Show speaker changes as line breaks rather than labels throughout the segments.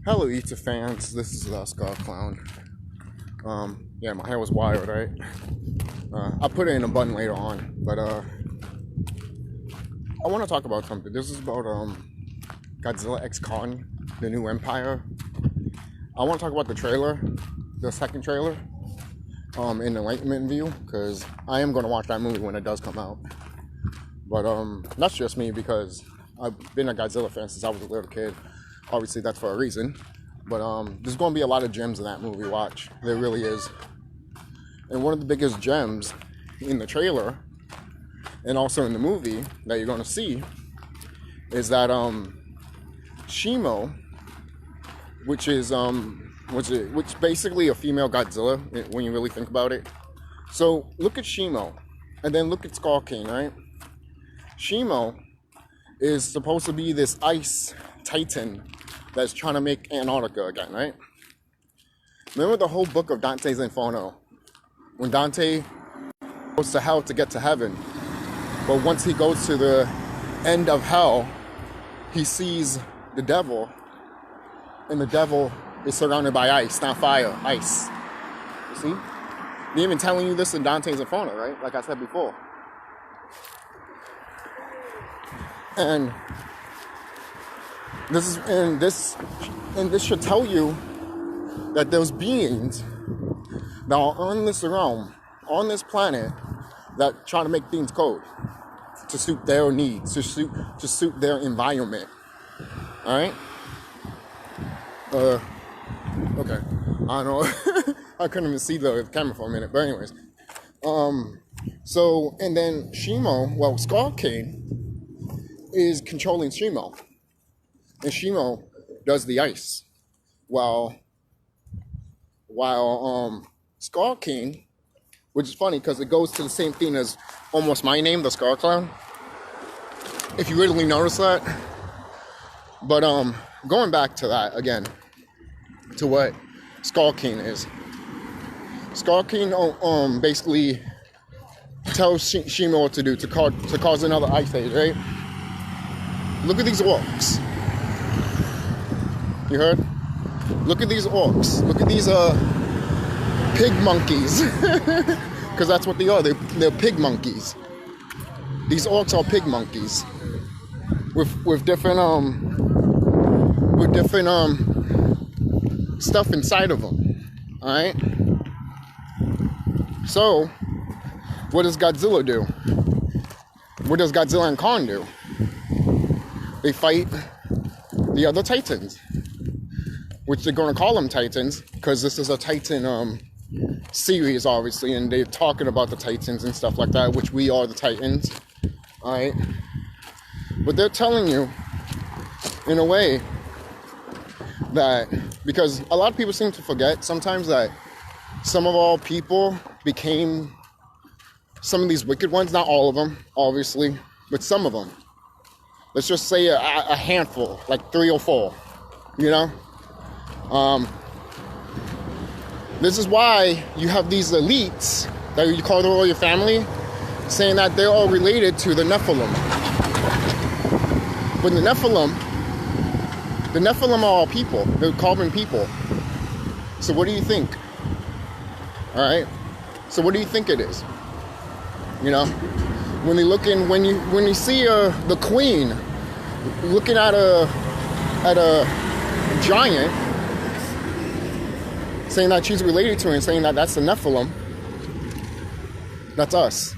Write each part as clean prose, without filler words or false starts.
Hello, Eater fans. This is TheSkullKlown. Yeah, my hair was wild, right? I'll put it in a bun later on, but I want to talk about something. This is about Godzilla x Kong, the new empire. I want to talk about the trailer, the second trailer, in Enlightenment view, because I am going to watch that movie when it does come out. But that's just me, because I've been a Godzilla fan since I was a little kid. Obviously, that's for a reason. But there's going to be a lot of gems in that movie, watch. There really is. And one of the biggest gems in the trailer, and also in the movie that you're going to see, is that Shimo, which is which basically a female Godzilla when you really think about it. So look at Shimo, and then look at Sqawn, right? Shimo is supposed to be this ice titan that's trying to make Antarctica again, right? Remember the whole book of Dante's Inferno, when Dante goes to hell to get to heaven, but once he goes to the end of hell, he sees the devil, and the devil is surrounded by ice, not fire, ice. You see? They're even telling you this in Dante's Inferno, right? Like I said before. And this should tell you that those beings that are on this realm, on this planet, that try to make things code to suit their needs, to suit their environment. All right. Okay. I don't know. I couldn't even see the camera for a minute, but anyways. So and then Sqawn is controlling Shimo. And Shimo does the ice, while Sqawn, which is funny because it goes to the same thing as almost my name, TheSkullKlown, if you really notice that. But going back to that again, to what Sqawn is. Sqawn basically tells Shimo what to do to cause another ice age, right? Look at these orcs. You heard? Look at these orcs. Look at these pig monkeys. Because that's what they are. They're pig monkeys. These orcs are pig monkeys. With different stuff inside of them. Alright? So, what does Godzilla do? What does Godzilla and Kong do? They fight the other Titans, which they're going to call them Titans because this is a Titan series, obviously, and they're talking about the Titans and stuff like that, which we are the Titans, all right? But they're telling you, in a way, that, because a lot of people seem to forget sometimes that some of our people became some of these wicked ones, not all of them, obviously, but some of them. Let's just say a handful, like 3 or 4, you know? This is why you have these elites that you call the royal family, saying that they're all related to the Nephilim. But the Nephilim are all people. They're carbon people. So what do you think? All right? So what do you think it is? You know? When you see the queen looking at a giant, saying that she's related to her and saying that that's the Nephilim, that's us.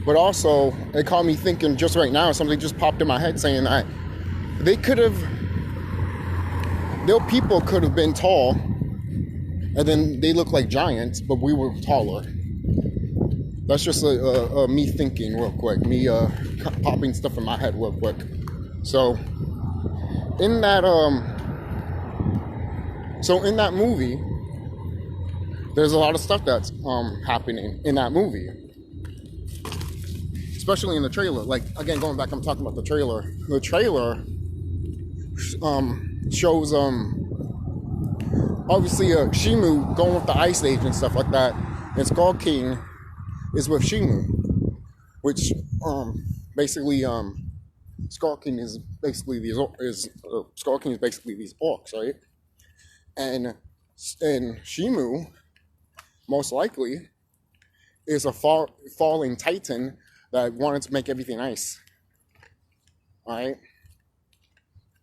But also, it caught me thinking just right now, something just popped in my head saying that their people could have been tall, and then they look like giants, but we were taller. That's just me thinking real quick, me popping stuff in my head real quick. So in that movie, there's a lot of stuff that's happening in that movie, especially in the trailer. Like again, going back, I'm talking about the trailer. The trailer shows obviously Shimo going with the Ice Age and stuff like that, and Sqawn is with Shimo, which basically Sqawn is basically these orcs, right? And Shimu, most likely, is a falling titan that wanted to make everything nice. All right?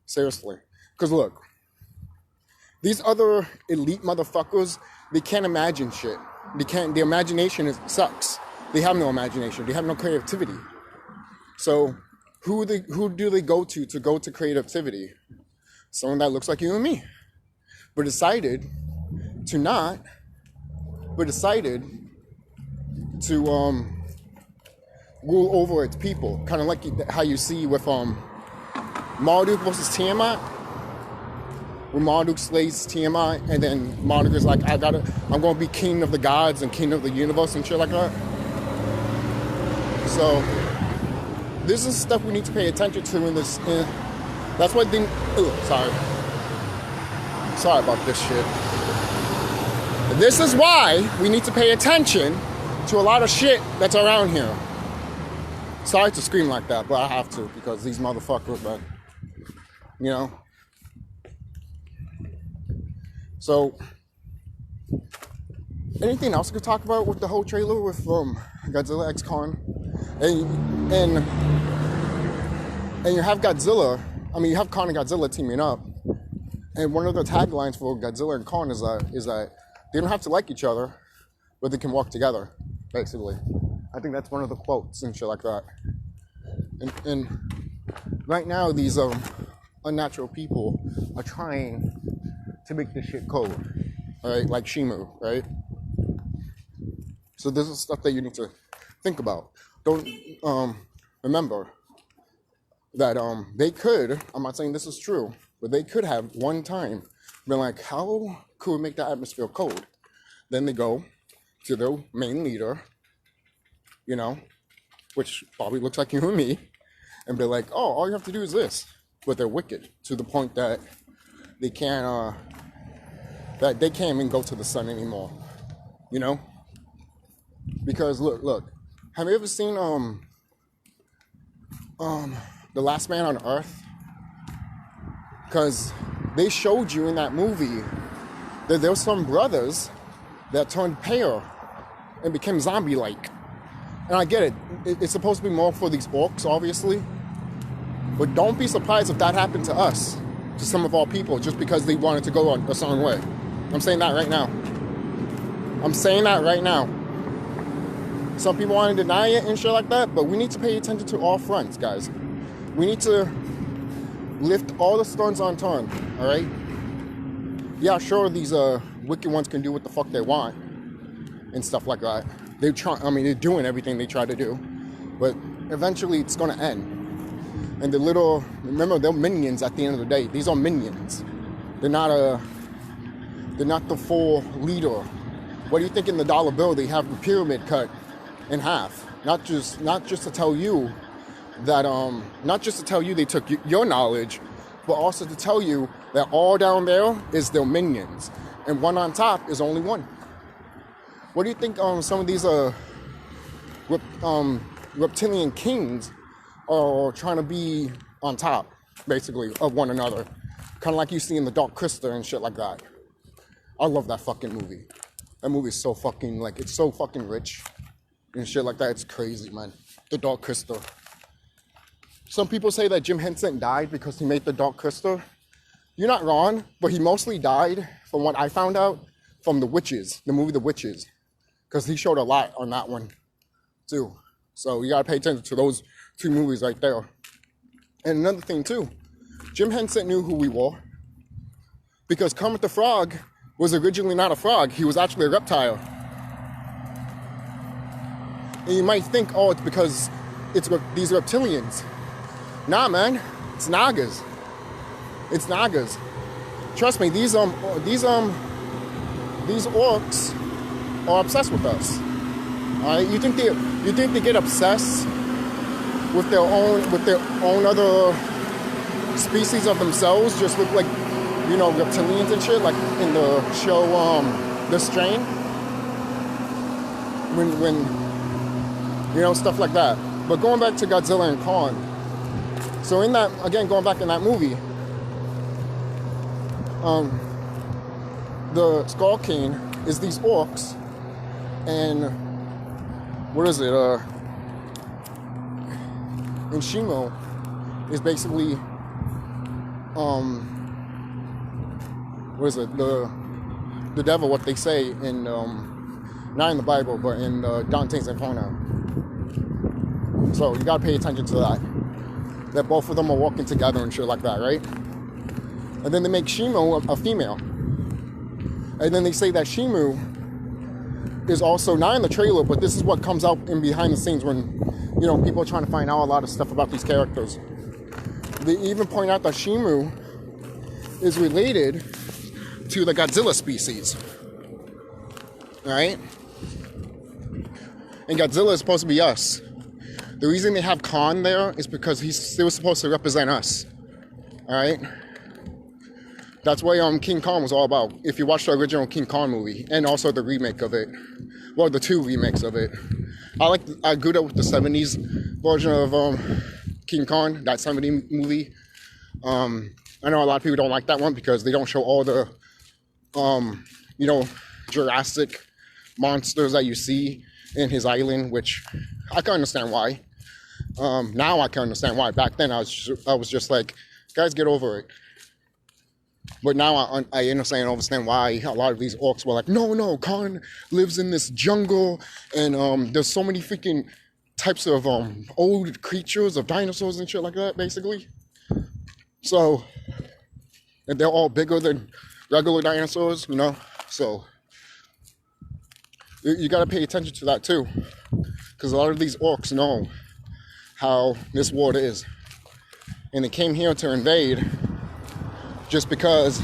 Seriously. Because look, these other elite motherfuckers, they can't imagine shit. The imagination sucks. They have no imagination. They have no creativity. So who do they go to creativity? Someone that looks like you and me. But decided to rule over its people. Kind of like how you see with Marduk versus Tiamat. When Marduk slays Tiamat, and then Marduk is like, I'm gonna be king of the gods and king of the universe and shit like that. So this is stuff we need to pay attention to in this. That's why sorry about this shit. This is why we need to pay attention to a lot of shit that's around here. Sorry to scream like that, but I have to because these motherfuckers, but you know. So, anything else we could talk about with the whole trailer with Godzilla X Kong? And you have Godzilla, you have Kong and Godzilla teaming up. And one of the taglines for Godzilla and Kong is that they don't have to like each other, but they can work together, basically. I think that's one of the quotes and shit like that. And right now, these unnatural people are trying to make this shit cold, right? Like Shimu, right? So this is stuff that you need to think about. Don't remember that they could. I'm not saying this is true, but they could have one time been like, how could we make the atmosphere cold? Then they go to their main leader, you know, which probably looks like you and me, and be like, oh, all you have to do is this. But they're wicked to the point that they can't even go to the sun anymore, you know? Because look, have you ever seen The Last Man on Earth? Because they showed you in that movie that there were some brothers that turned pale and became zombie-like. And I get it. It's supposed to be more for these orcs, obviously. But don't be surprised if that happened to us, to some of our people, just because they wanted to go a certain way. I'm saying that right now. Some people want to deny it and shit like that, but we need to pay attention to all fronts, guys. We need to lift all the stones unturned, all right? Yeah, sure, these wicked ones can do what the fuck they want and stuff like that. They're doing everything they try to do, but eventually it's gonna end. And remember, they're minions at the end of the day. These are minions. They're not the full leader. What do you think in the dollar bill they have the pyramid cut in half? Not just to tell you that not just to tell you they took your knowledge, but also to tell you that all down there is their minions, and one on top is only one. What do you think some of these reptilian kings are trying to be on top, basically, of one another? Kind of like you see in The Dark Crystal and shit like that. I love that fucking movie. That movie is so fucking, it's so fucking rich and shit like that. It's crazy, man. The Dark Crystal. Some people say that Jim Henson died because he made The Dark Crystal. You're not wrong, but he mostly died, from what I found out, from The Witches, the movie The Witches. Because he showed a lot on that one, too. So you gotta pay attention to those two movies right there. And another thing, too. Jim Henson knew who we were. Because Kermit the Frog was originally not a frog. He was actually a reptile. And you might think, oh, it's because it's these reptilians. Nah, man. It's Nagas. It's Nagas. Trust me, these orcs are obsessed with us. All right? You think they get obsessed with their own other species of themselves? Just look like, reptilians and shit, like in the show The Strain, when stuff like that. But going back to Godzilla and Kong, So in that, again, going back in that movie, the CHUCKY is these orcs, and what is it? And Shimo is basically, what is it? The devil, what they say in, not in the Bible, but in Dante's Inferno. So you gotta pay attention to that. That both of them are walking together and shit like that, right? And then they make Shimo a female. And then they say that Shimu is also, not in the trailer, but this is what comes out in behind the scenes when, you know, people are trying to find out a lot of stuff about these characters. They even point out that Shimu is related to the Godzilla species. Alright? And Godzilla is supposed to be us. The reason they have Khan there is because he's still supposed to represent us. Alright? That's what King Kong was all about. If you watch the original King Kong movie, and also the remake of it. Well, the 2 remakes of it. I grew up with the 70s version of King Kong, that 70s movie. I know a lot of people don't like that one because they don't show all the, you know, Jurassic monsters that you see in his island, which I can understand why. Now I can understand why. Back then I was just like, guys, get over it. But now I understand why a lot of these orcs were like, no, Khan lives in this jungle, and there's so many freaking types of old creatures, of dinosaurs and shit like that, basically. So, and they're all bigger than regular dinosaurs, you know? So, you gotta pay attention to that too. Because a lot of these orcs know how this world is. And they came here to invade just because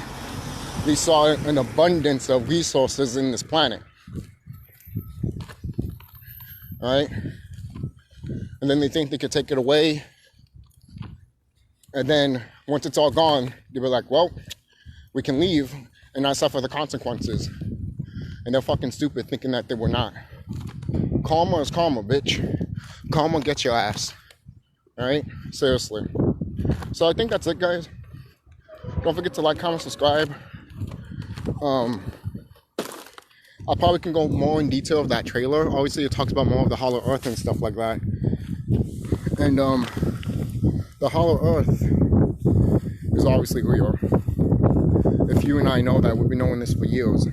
they saw an abundance of resources in this planet. Alright? And then they think they could take it away. And then once it's all gone, they were like, well, we can leave and not suffer the consequences. And they're fucking stupid thinking that they were not. Karma is karma, bitch. Karma gets your ass. Alright? Seriously. So I think that's it, guys. Don't forget to like, comment, subscribe. I probably can go more in detail of that trailer. Obviously, it talks about more of the Hollow Earth and stuff like that. And the Hollow Earth is obviously real. If you and I know that, we've been knowing this for years.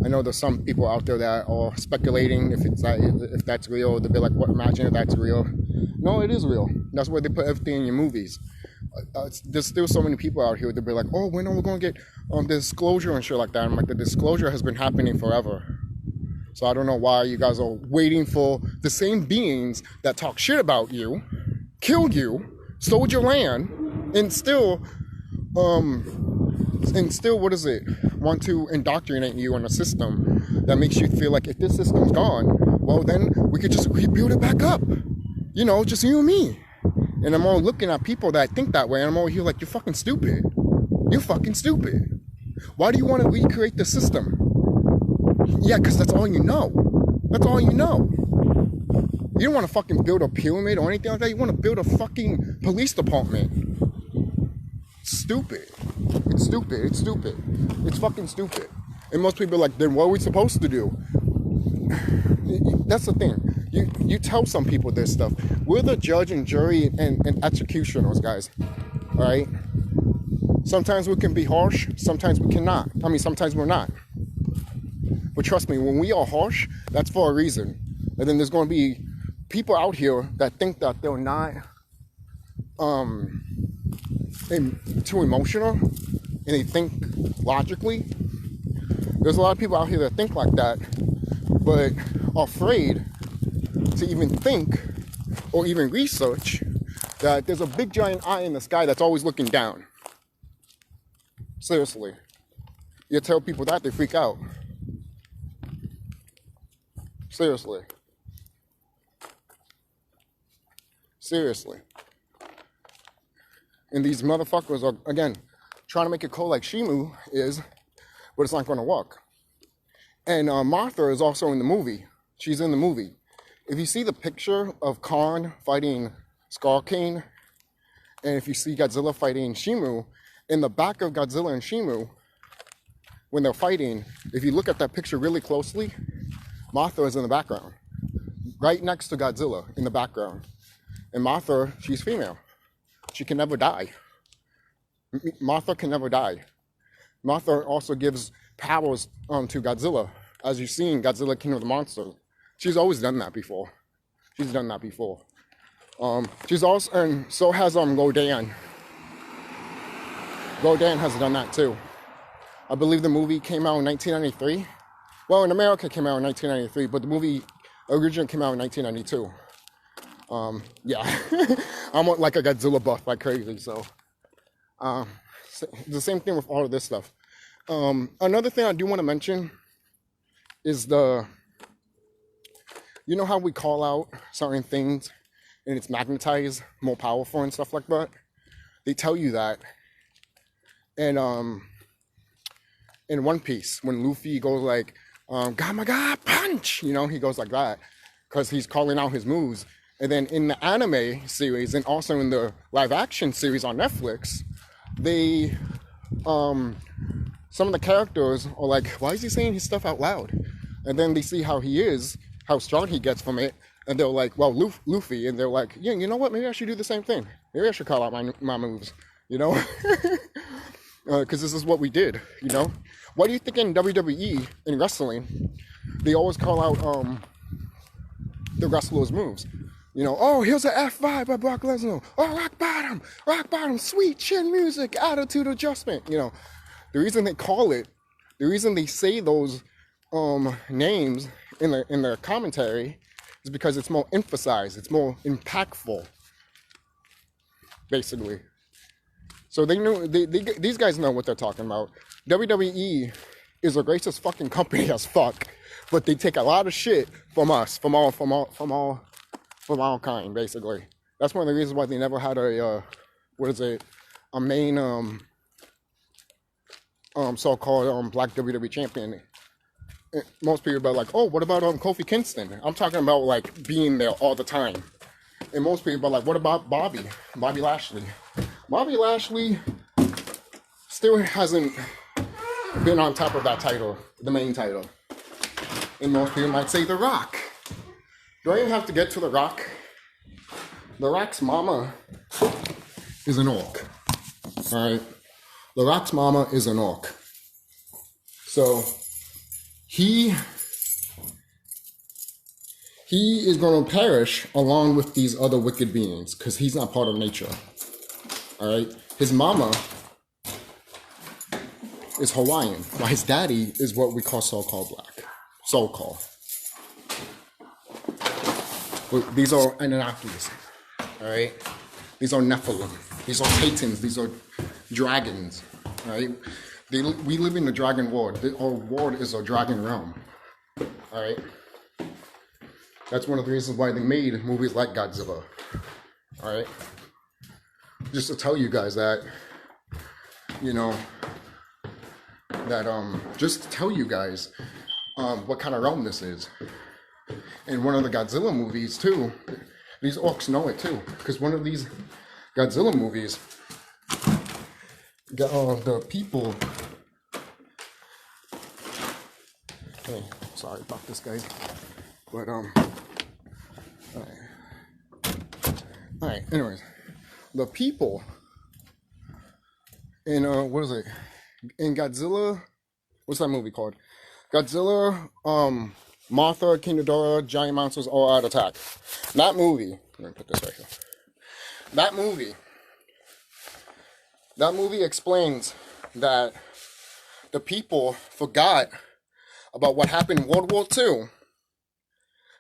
I know there's some people out there that are speculating if that's real. They'll be like, "What? Imagine if that's real." No, it is real. That's where they put everything in your movies. There's still so many people out here that be like, oh, when are we going to get disclosure and shit like that? I'm like, the disclosure has been happening forever. So I don't know why you guys are waiting for the same beings that talk shit about you, killed you, stole your land, and still, what is it? Want to indoctrinate you in a system that makes you feel like if this system's gone, well, then we could just rebuild it back up. You know, just you and me. And I'm all looking at people that think that way, and I'm all here like, you're fucking stupid. You're fucking stupid. Why do you want to recreate the system? Yeah, because that's all you know. That's all you know. You don't want to fucking build a pyramid or anything like that. You want to build a fucking police department. Stupid. It's stupid. It's stupid. It's fucking stupid. And most people are like, then what are we supposed to do? That's the thing. You tell some people this stuff. We're the judge and jury and executioners, guys. Alright? Sometimes we can be harsh. Sometimes we cannot. I mean, sometimes we're not. But trust me, when we are harsh, that's for a reason. And then there's going to be people out here that think that they're not too emotional and they think logically. There's a lot of people out here that think like that, but are afraid to even think or even research that there's a big giant eye in the sky that's always looking down. Seriously. You tell people that, they freak out. Seriously. Seriously. And these motherfuckers are, again, trying to make it cool like Shimu is, but it's not going to work. And Martha is also in the movie. She's in the movie. If you see the picture of Khan fighting CHUCKY And if you see Godzilla fighting Shimu, in the back of Godzilla and Shimu, when they're fighting, if you look at that picture really closely, Mothra is in the background, right next to Godzilla in the background. And Mothra, she's female. She can never die. Mothra can never die. Mothra also gives powers to Godzilla. As you've seen, Godzilla King of the Monsters. She's always done that before. She's done that before. She's also, and so has Godan. Godan has done that too. I believe the movie came out in 1993. Well, in America it came out in 1993, but the movie originally came out in 1992. Yeah, I'm like a Godzilla buff like crazy, so. The same thing with all of this stuff. Another thing I do want to mention is you know how we call out certain things and it's magnetized, more powerful and stuff like that? They tell you that. And in One Piece, when Luffy goes like, Gamaga punch, you know, he goes like that because he's calling out his moves. And then in the anime series and also in the live action series on Netflix, they, some of the characters are like, why is he saying his stuff out loud? And then they see how he is, how strong he gets from it, and they're like, well, Luffy, and they're like, yeah, you know what, maybe I should do the same thing. Maybe I should call out my moves, you know? Because this is what we did, you know? Why do you think in WWE, in wrestling, they always call out the wrestlers' moves? You know, oh, here's an F5 by Brock Lesnar. Oh, rock bottom, sweet chin music, attitude adjustment. You know, the reason they call it, the reason they say those names in the commentary is because it's more emphasized, it's more impactful, basically. So they knew, these guys know what they're talking about. WWE is a racist fucking company as fuck, but they take a lot of shit from us, from all kind, basically. That's one of the reasons why they never had a main so-called black WWE champion. Most people are like, oh, what about Kofi Kingston? I'm talking about like being there all the time. And most people are like, what about Bobby Lashley? Bobby Lashley still hasn't been on top of that title, the main title. And most people might say The Rock. Do I even have to get to The Rock? The Rock's mama is an orc. Alright? The Rock's mama is an orc. So, he is going to perish along with these other wicked beings because he's not part of nature. Alright? His mama is Hawaiian. Now, his daddy is what we call so-called black. So-called. These are Anunnakis, all right? These are Nephilim. These are Titans. These are dragons, all right? We live in the dragon world. Our world is a dragon realm, all right? That's one of the reasons why they made movies like Godzilla, all right? Just to tell you guys that, you know, that, just to tell you guys what kind of realm this is. In one of the Godzilla movies, too, these orcs know it, too. Because one of these Godzilla movies, the people... Hey, sorry about this, guys. But, Alright, anyways. The people in, what is it? In Godzilla... What's that movie called? Godzilla, Mothra, King Ghidorah, giant monsters all out attack. That movie, let me put this right here. That movie explains that the people forgot about what happened in World War II.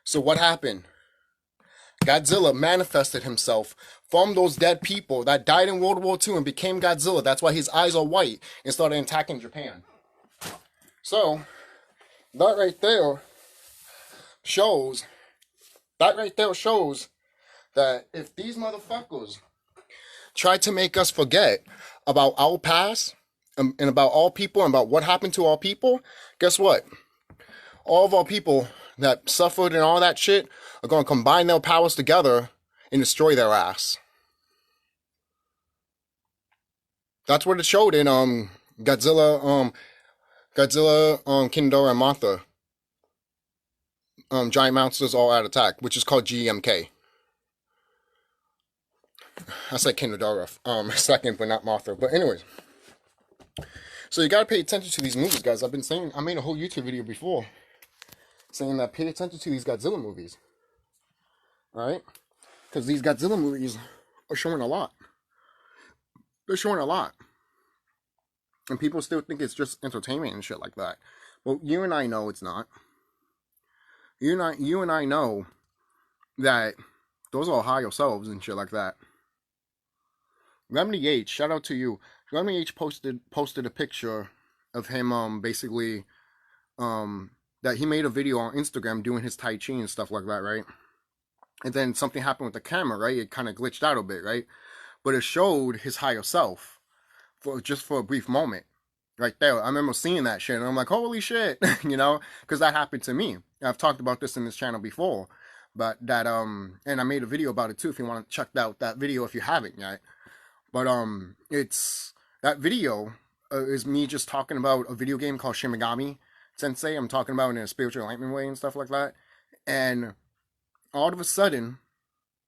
So what happened? Godzilla manifested himself from those dead people that died in World War II and became Godzilla. That's why his eyes are white and started attacking Japan. So, that right there shows that if these motherfuckers try to make us forget about our past and about all people and about what happened to all people, guess what? All of our people that suffered and all that shit are going to combine their powers together and destroy their ass. That's what it showed in Godzilla, King Ghidorah and Mothra. Giant monsters all out attack, which is called GMK. I said King Ghidorah second, but not Mothra. But anyways, so you gotta pay attention to these movies, guys. I've been saying, I made a whole YouTube video before saying that pay attention to these Godzilla movies. Alright? Because these Godzilla movies are showing a lot. They're showing a lot. And people still think it's just entertainment and shit like that. Well, you and I know it's not. You and I know that those are higher selves and shit like that. Remedy H, shout out to you. Remedy H posted a picture of him basically that he made a video on Instagram doing his Tai Chi and stuff like that, right? And then something happened with the camera, right? It kind of glitched out a bit, right? But it showed his higher self just for a brief moment. Right there. I remember seeing that shit and I'm like, holy shit, you know, because that happened to me. I've talked about this in this channel before, but that, and I made a video about it too if you want to check out that video if you haven't yet. But, it's, that video is me just talking about a video game called Shin Megami Tensei. I'm talking about it in a spiritual enlightenment way and stuff like that. And all of a sudden,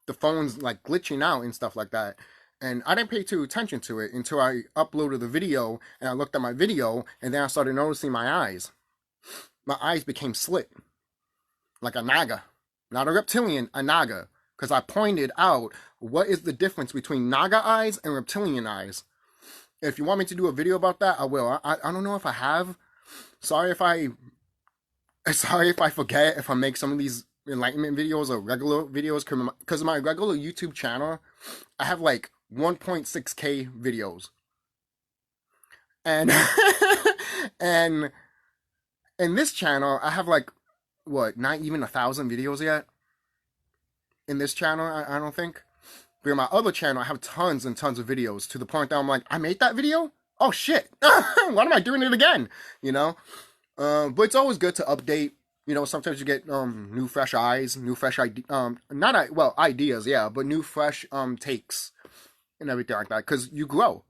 the phone's like glitching out and stuff like that. And I didn't pay too attention to it until I uploaded the video and I looked at my video and then I started noticing my eyes. My eyes became slit. Like a naga. Not a reptilian, a naga. Because I pointed out what is the difference between naga eyes and reptilian eyes. If you want me to do a video about that, I will. I don't know if I have. Sorry if I forget if I make some of these enlightenment videos or regular videos. Because my regular YouTube channel, I have like 1.6k videos, and and in this channel I have like what, not even 1,000 videos yet in this channel. I don't think. But in my other channel I have tons and tons of videos to the point that I'm like, I made that video, oh shit, why am I doing it again, you know? But it's always good to update. You know, sometimes you get new fresh eyes, new fresh ideas, yeah, but new fresh takes and everything like that, because you grow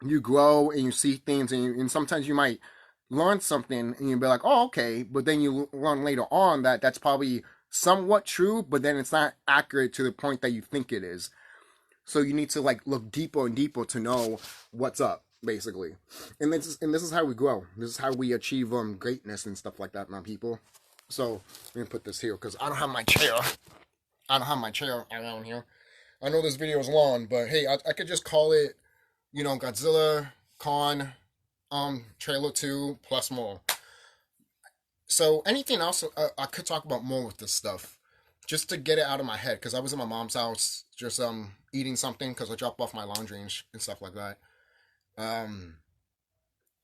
and you see things, and sometimes you might learn something and you'll be like, oh, okay, but then you learn later on that that's probably somewhat true, but then it's not accurate to the point that you think it is. So you need to like look deeper and deeper to know what's up, basically. And this is how we grow. This is how we achieve greatness and stuff like that, my people. So let me put this here because I don't have my chair. I don't have my chair around here. I know this video is long, but hey, I could just call it, you know, Godzilla Con trailer 2 plus more. So anything else I could talk about more with this stuff, just to get it out of my head, because I was in my mom's house just eating something because I dropped off my laundry and stuff like that. And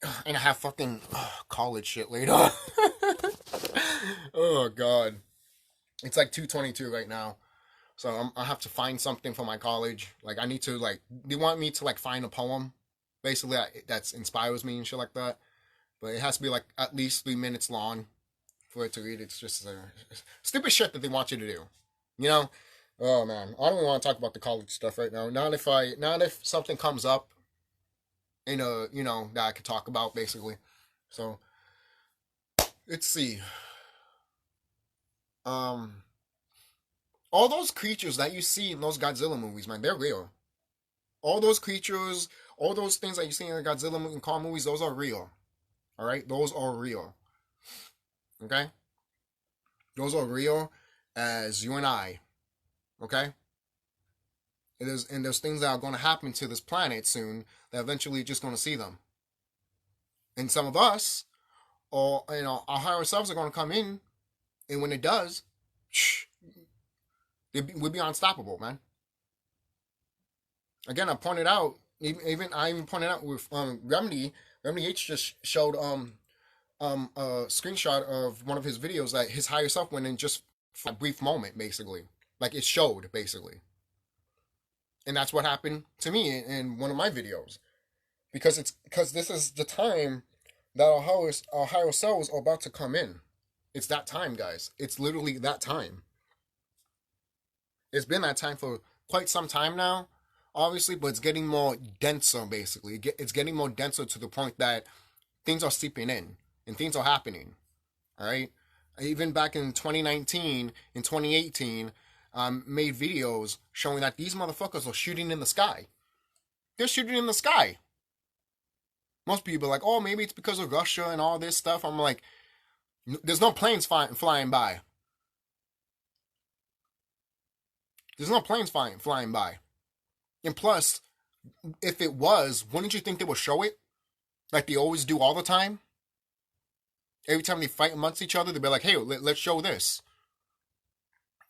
I have fucking college shit later. Oh god, it's like 2:22 right now. So I have to find something for my college. Like I need to they want me to like find a poem, basically that inspires me and shit like that. But it has to be like at least 3 minutes long for it to read. It's just stupid shit that they want you to do, you know. Oh man, I don't even want to talk about the college stuff right now. Not if something comes up in a, you know, that I could talk about basically. So let's see. All those creatures that you see in those Godzilla movies, man, they're real. All those creatures, all those things that you see in the Godzilla and Kong movies, those are real. Alright? Those are real. Okay? Those are real as you and I. Okay? And there's things that are going to happen to this planet soon that eventually you're just going to see them. And some of us, or, you know, our higher selves are going to come in, and when it does, we'll be unstoppable, man. Again, I pointed out, I even pointed out with Remedy H just showed a screenshot of one of his videos that his higher self went in just for a brief moment, basically. Like it showed, basically. And that's what happened to me in one of my videos. Because this is the time that our higher selves are about to come in. It's that time, guys. It's literally that time. It's been that time for quite some time now. obviously, but it's getting more denser, basically. It's getting more denser to the point that things are seeping in and things are happening. All right. Even back in 2019, in 2018, made videos showing that these motherfuckers are shooting in the sky. They're shooting in the sky. Most people are like, oh, maybe it's because of Russia and all this stuff. I'm like, there's no planes flying by. There's no planes flying by. And plus, if it was, wouldn't you think they would show it? Like they always do all the time? Every time they fight amongst each other, they'll be like, hey, let's show this.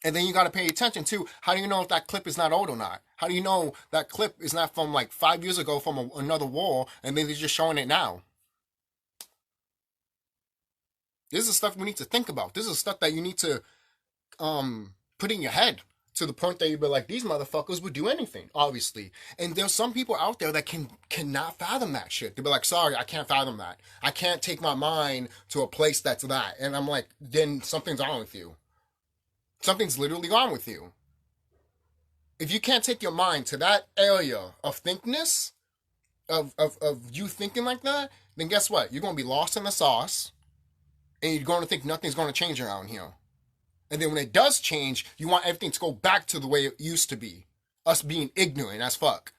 And then you got to pay attention to, how do you know if that clip is not old or not? How do you know that clip is not from like 5 years ago from another war, and then they're just showing it now? This is stuff we need to think about. This is stuff that you need to put in your head, to the point that you be like, these motherfuckers would do anything, obviously. And there's some people out there that cannot fathom that shit. They'll be like, sorry, I can't fathom that. I can't take my mind to a place that's that. And I'm like, then something's wrong with you. Something's literally wrong with you. If you can't take your mind to that area of thinkness, of you thinking like that, then guess what? You're going to be lost in the sauce, and you're going to think nothing's going to change around here. And then when it does change, you want everything to go back to the way it used to be. Us being ignorant as fuck.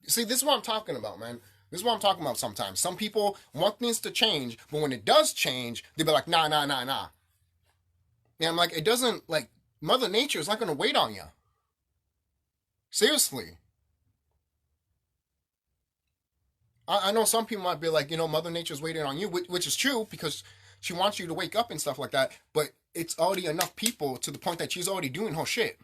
See, this is what I'm talking about, man. This is what I'm talking about sometimes. Some people want things to change, but when it does change, they be like, nah. And I'm like, it doesn't, like, Mother Nature is not going to wait on you. Seriously. I know some people might be like, Mother Nature's waiting on you, which is true, because she wants you to wake up and stuff like that, but it's already enough people to the point that she's already doing her shit.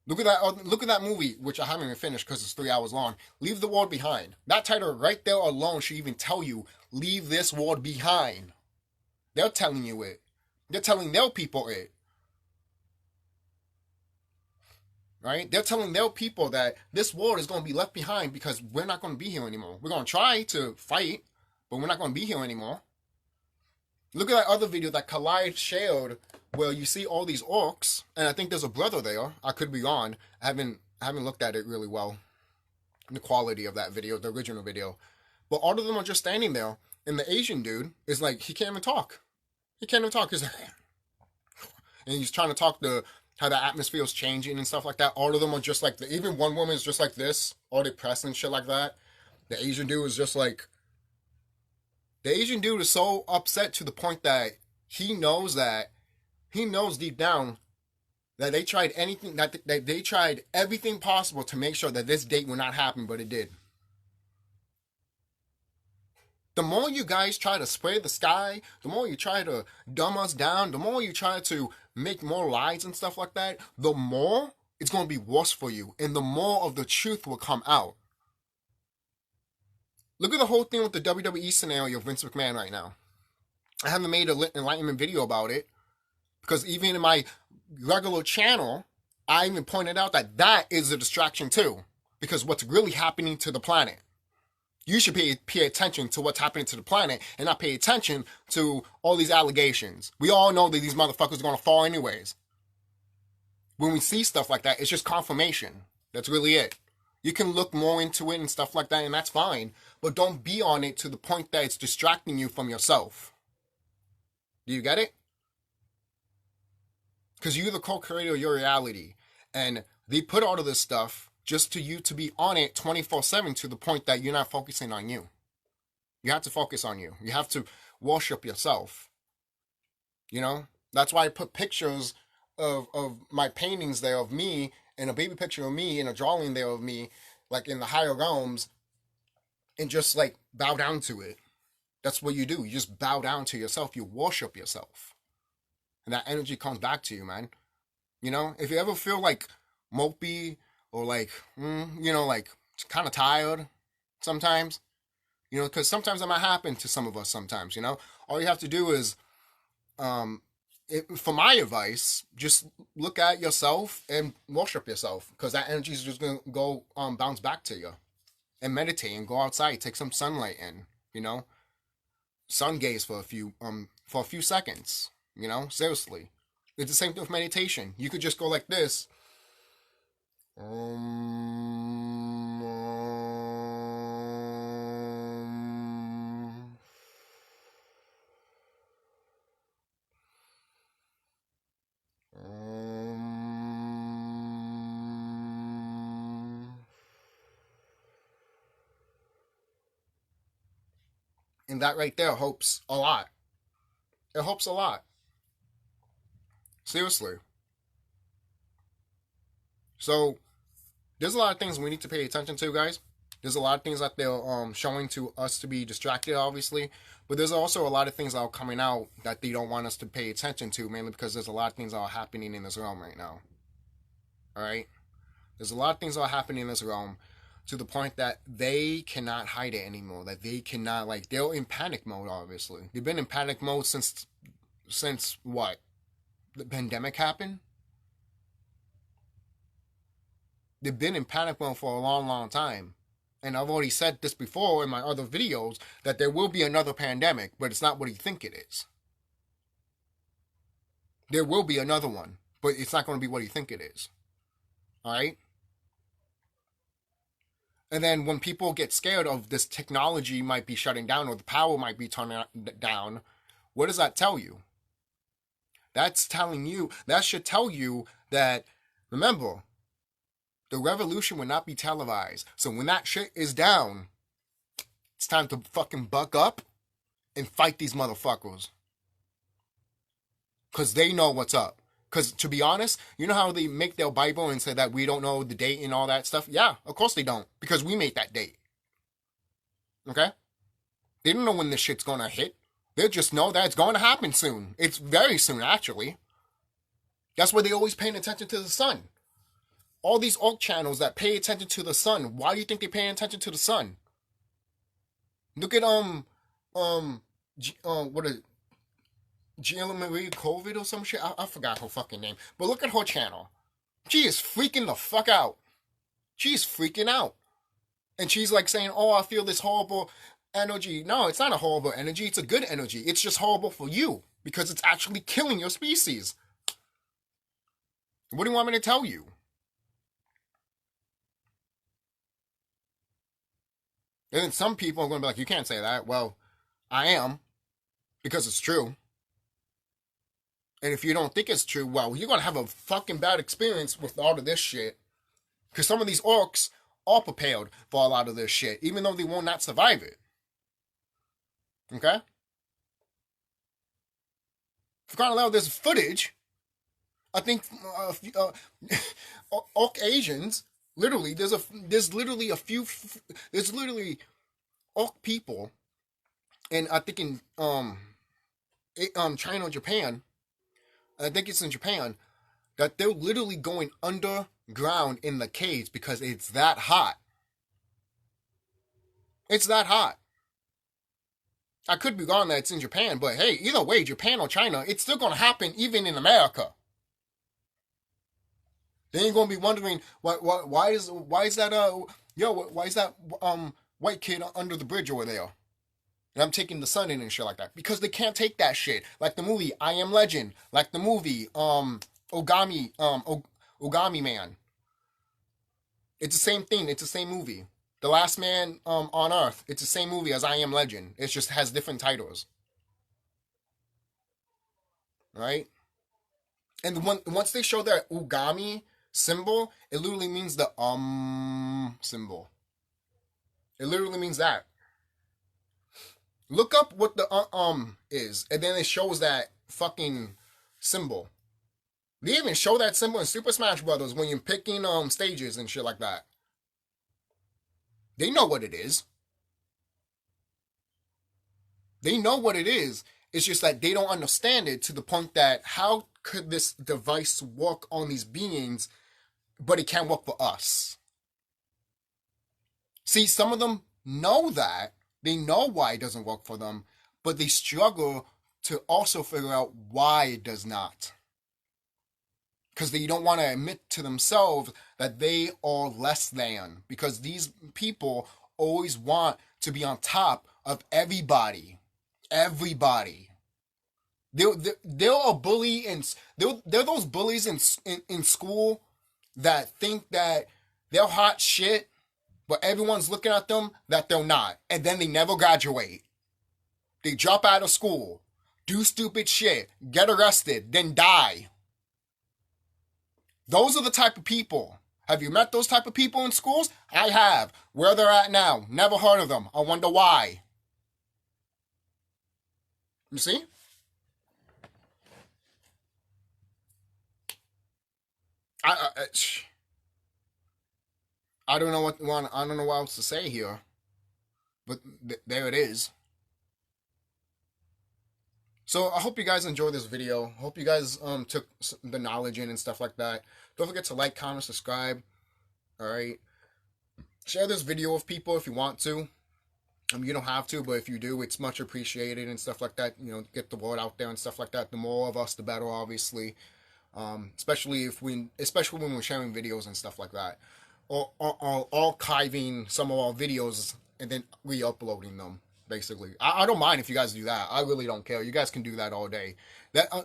Look at that movie, which I haven't even finished because it's 3 hours long. Leave the World Behind. That title right there alone should even tell you, leave this world behind. They're telling you it. They're telling their people it. Right? They're telling their people that this world is going to be left behind because we're not going to be here anymore. We're going to try to fight, but we're not going to be here anymore. Look at that other video that Collide shared where you see all these orcs, and I think there's a brother there. I could be wrong. I haven't looked at it really well, the quality of that video, the original video. But all of them are just standing there, and the Asian dude is like, he can't even talk. He can't even talk. He's like, and he's trying to talk to how the atmosphere is changing and stuff like that. All of them are just like, even one woman is just like this, all depressed and shit like that. The Asian dude is just like, the Asian dude is so upset to the point that he knows deep down that they tried anything, that they tried everything possible to make sure that this date would not happen, but it did. The more you guys try to spray the sky, the more you try to dumb us down, the more you try to make more lies and stuff like that, the more it's going to be worse for you, and the more of the truth will come out. Look at the whole thing with the WWE scenario of Vince McMahon right now. I haven't made an Enlightenment video about it, because even in my regular channel, I even pointed out that is a distraction too, because what's really happening to the planet. You should pay attention to what's happening to the planet and not pay attention to all these allegations. We all know that these motherfuckers are going to fall anyways. When we see stuff like that, it's just confirmation. That's really it. You can look more into it and stuff like that, and that's fine. But don't be on it to the point that it's distracting you from yourself. Do you get it? Because you're the co-creator of your reality. And they put all of this stuff just to you to be on it 24/7 to the point that you're not focusing on you. You have to focus on you. You have to worship yourself. That's why I put pictures of my paintings there of me, and a baby picture of me, and a drawing there of me, like in the higher realms, and just like bow down to it. That's what you do. You just bow down to yourself. You worship yourself. And that energy comes back to you, man. If you ever feel like mopey, or like, like kind of tired sometimes, because sometimes that might happen to some of us sometimes, all you have to do is, for my advice, just look at yourself and worship yourself, because that energy is just going to go, bounce back to you, and meditate and go outside, take some sunlight in, sun gaze for a few seconds, seriously. It's the same thing with meditation. You could just go like this. And that right there helps a lot. It helps a lot. Seriously. So, there's a lot of things we need to pay attention to, guys. There's a lot of things that they're showing to us to be distracted, obviously. But there's also a lot of things that are coming out that they don't want us to pay attention to, mainly because there's a lot of things that are happening in this realm right now. Alright? There's a lot of things that are happening in this realm to the point that they cannot hide it anymore. That they cannot, like, they're in panic mode, obviously. They've been in panic mode since what? The pandemic happened? They've been in panic mode for a long, long time. And I've already said this before in my other videos, that there will be another pandemic, but it's not what you think it is. There will be another one, but it's not going to be what you think it is. Alright? And then when people get scared of this technology might be shutting down or the power might be turning down, what does that tell you? That should tell you that, remember, the revolution will not be televised. So when that shit is down, it's time to fucking buck up and fight these motherfuckers. Because they know what's up. Because to be honest, you know how they make their Bible and say that we don't know the date and all that stuff? Yeah, of course they don't. Because we made that date. Okay? They don't know when this shit's gonna hit. They just know that it's going to happen soon. It's very soon, actually. That's why they're always paying attention to the sun. All these alt channels that pay attention to the sun, why do you think they're paying attention to the sun? Look at what is Gina Marie COVID or some shit? I forgot her fucking name. But look at her channel. She is freaking the fuck out. She's freaking out. And she's like saying, oh, I feel this horrible energy. No, it's not a horrible energy. It's a good energy. It's just horrible for you because it's actually killing your species. What do you want me to tell you? And then some people are going to be like, you can't say that. Well, I am, because it's true. And if you don't think it's true, well, you're going to have a fucking bad experience with all of this shit. Because some of these orcs are prepared for a lot of this shit, even though they will not survive it. Okay? For crying out loud, there's footage. I think orc Asians, literally, there's literally orc people, and I think in China or Japan, I think it's in Japan, that they're literally going underground in the caves because it's that hot. It's that hot. I could be wrong that it's in Japan, but hey, either way, Japan or China, it's still going to happen even in America. They ain't gonna be wondering why is that white kid under the bridge over there, and I'm taking the sun in and shit like that, because they can't take that shit. Like the movie I Am Legend, like the movie Ogami Man. It's the same thing. It's the same movie. The Last Man on Earth. It's the same movie as I Am Legend. It just has different titles. Right? And once they show that Ogami symbol, it literally means the symbol. It literally means that. Look up what the is, and then it shows that fucking symbol. They even show that symbol in Super Smash Brothers when you're picking stages and shit like that. They know what it is. They know what it is. It's just that they don't understand it to the point that how could this device work on these beings, but it can't work for us? See, some of them know that. They know why it doesn't work for them, but they struggle to also figure out why it does not. Because they don't want to admit to themselves that they are less than. Because these people always want to be on top of everybody. Everybody. They're a bully, and they're those bullies in school that think that they're hot shit, but everyone's looking at them that they're not, and then they never graduate. They drop out of school, do stupid shit, get arrested, then die. Those are the type of people. Have you met those type of people in schools? I have. Where they're at now, never heard of them. I wonder why. You see? I don't know I don't know what else to say here, but there it is. So I hope you guys enjoyed this video. Hope you guys took the knowledge in and stuff like that. Don't forget to like, comment, subscribe. All right. Share this video with people if you want to. You don't have to, but if you do, it's much appreciated and stuff like that. You know, get the word out there and stuff like that. The more of us, the better, obviously. Especially when we're sharing videos and stuff like that, or archiving some of our videos and then re-uploading them. Basically, I don't mind if you guys do that. I really don't care. You guys can do that all day.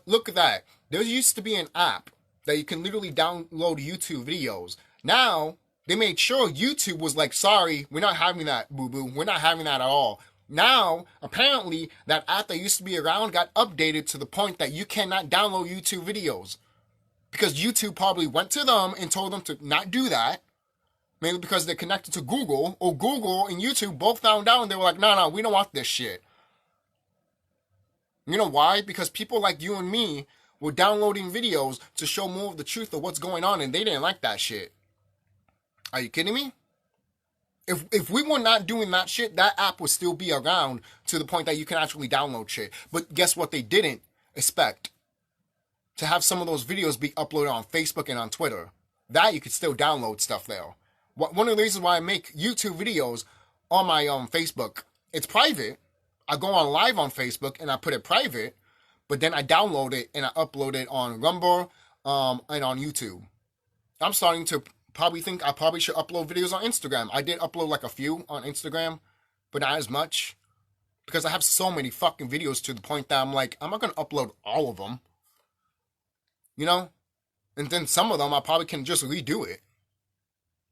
Look at that. There used to be an app that you can literally download YouTube videos. Now they made sure YouTube was like, sorry, we're not having that, boo-boo. We're not having that at all. Now, apparently, that app that used to be around got updated to the point that you cannot download YouTube videos. Because YouTube probably went to them and told them to not do that. Mainly because they're connected to Google, or Google and YouTube both found out and they were like, no, we don't want this shit. You know why? Because people like you and me were downloading videos to show more of the truth of what's going on, and they didn't like that shit. Are you kidding me? If we were not doing that shit, that app would still be around to the point that you can actually download shit. But guess what they didn't expect? To have some of those videos be uploaded on Facebook and on Twitter. That you could still download stuff there. One of the reasons why I make YouTube videos on my Facebook, it's private. I go on live on Facebook and I put it private, but then I download it and I upload it on Rumble and on YouTube. I'm starting to probably think I probably should upload videos on Instagram. I did upload like a few on Instagram, but not as much. Because I have so many fucking videos to the point that I'm like, I'm not going to upload all of them. You know? And then some of them I probably can just redo it.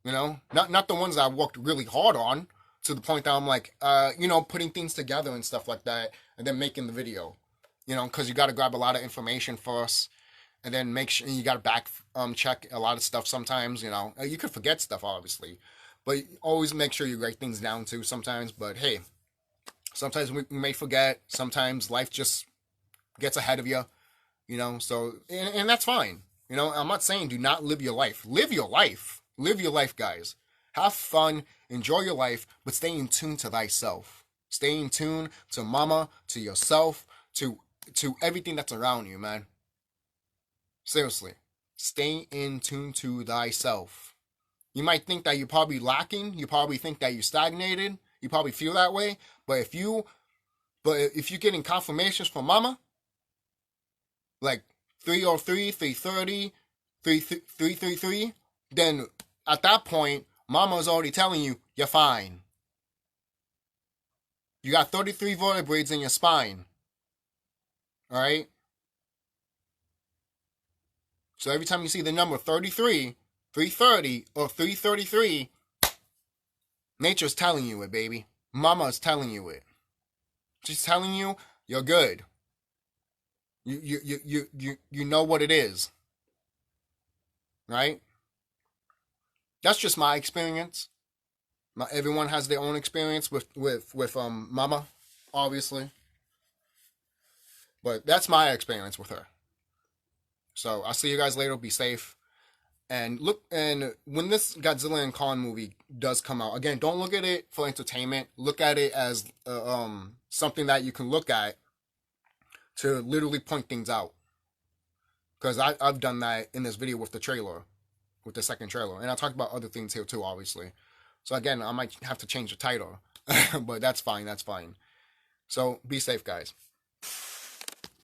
You know, not the ones I worked really hard on to the point that I'm like, you know, putting things together and stuff like that, and then making the video. You know, because you got to grab a lot of information first, and then make sure you got to back check a lot of stuff sometimes. You know, you could forget stuff obviously, but always make sure you write things down too sometimes. But hey, sometimes we may forget. Sometimes life just gets ahead of you. You know, so and that's fine. You know, I'm not saying do not live your life. Live your life. Live your life, guys. Have fun, enjoy your life, but stay in tune to thyself. Stay in tune to mama, to yourself, to everything that's around you, man. Seriously. Stay in tune to thyself. You might think that you're probably lacking, you probably think that you're stagnated, you probably feel that way, but if you're getting confirmations from mama, like 303, 330, 333, then at that point, mama's already telling you, you're fine. You got 33 vertebrae in your spine. Alright? So every time you see the number 33, 330, or 333, nature's telling you it, baby. Mama's telling you it. She's telling you, you're good. You know what it is. Right? That's just my experience. Everyone has their own experience with mama, obviously. But that's my experience with her. So I'll see you guys later. Be safe. And when this Godzilla and Kong movie does come out, again, don't look at it for entertainment. Look at it as something that you can look at to literally point things out. Because I've done that in this video with the trailer. With the second trailer. And I'll talk about other things here too, obviously. So again, I might have to change the title. But that's fine, that's fine. So be safe, guys.